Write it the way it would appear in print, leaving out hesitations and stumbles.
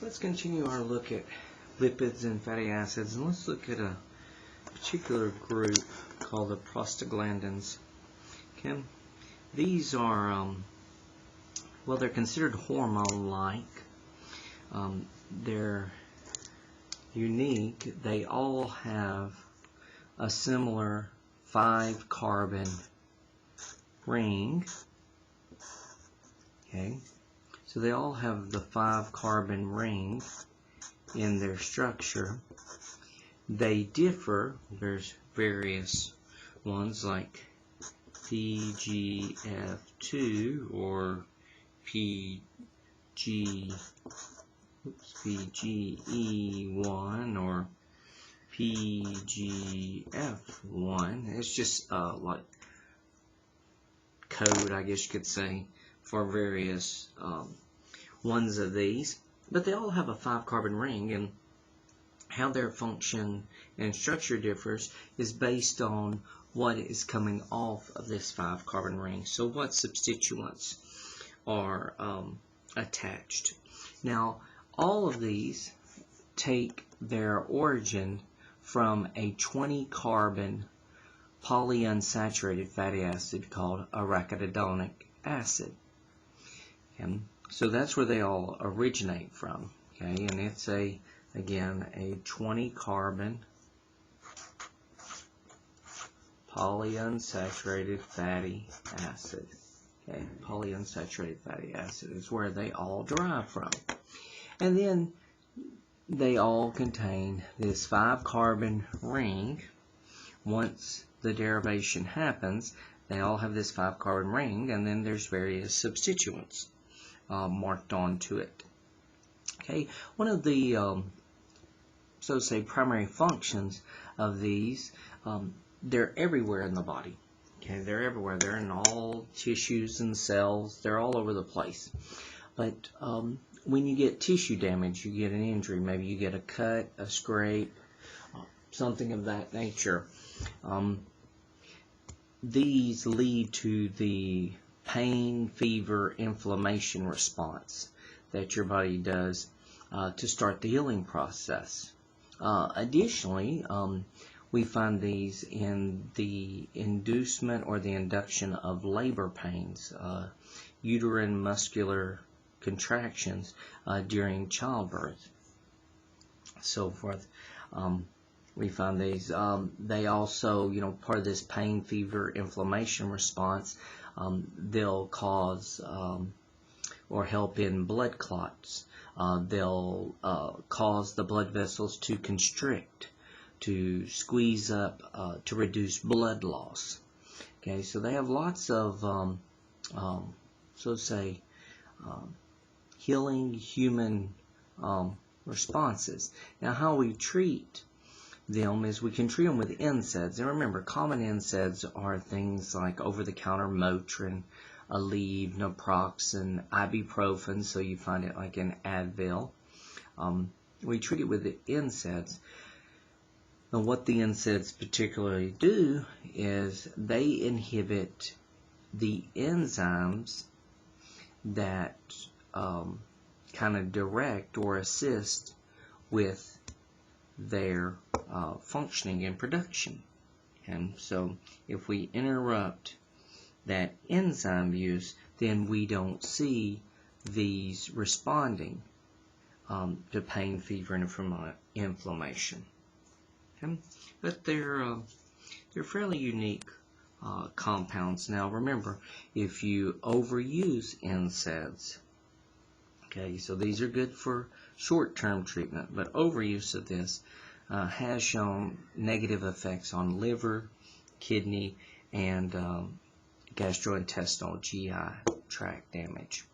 Let's continue our look at lipids and fatty acids, and let's look at a particular group called the prostaglandins. Okay, these are well, they're considered hormone-like. They're unique. They all have a similar 5-carbon ring. Okay, so they all have the 5-carbon ring in their structure. They differ. There's various ones like PGF2 or PGE1 or PGF1. It's just like code, I guess you could say, for various ones of these. But they all have a 5-carbon ring, and how their function and structure differs is based on what is coming off of this 5-carbon ring. So what substituents are attached. Now, all of these take their origin from a 20-carbon polyunsaturated fatty acid called arachidonic acid. And so that's where they all originate from. Okay, and it's again a 20-carbon polyunsaturated fatty acid. Okay, polyunsaturated fatty acid is where they all derive from. And then they all contain this 5-carbon ring. Once the derivation happens, they all have this 5-carbon ring, and then there's various substituents marked onto it. Okay, one of the so to say primary functions of these, they're everywhere in the body. Okay, they're everywhere. They're in all tissues and cells. They're all over the place. But when you get tissue damage, you get an injury. Maybe you get a cut, a scrape, something of that nature. These lead to the pain, fever, inflammation response that your body does to start the healing process. Additionally, we find these in the inducement or the induction of labor pains, uterine muscular contractions during childbirth, so forth. We find these. They also, part of this pain, fever, inflammation response, they'll cause or help in blood clots. They'll cause the blood vessels to constrict, to squeeze up, to reduce blood loss. Okay, so they have lots of, so to say, healing human responses. Now, how we treat them is we can treat them with NSAIDs. And remember, common NSAIDs are things like over-the-counter Motrin, Aleve, naproxen, ibuprofen, so you find it like in Advil. We treat it with the NSAIDs. And what the NSAIDs particularly do is they inhibit the enzymes that kind of direct or assist with their functioning and production. And so if we interrupt that enzyme use, then we don't see these responding to pain, fever, and inflammation. Okay? But they're fairly unique compounds. Now remember, if you overuse NSAIDs, okay, so these are good for short-term treatment, but overuse of this has shown negative effects on liver, kidney, and gastrointestinal GI tract damage.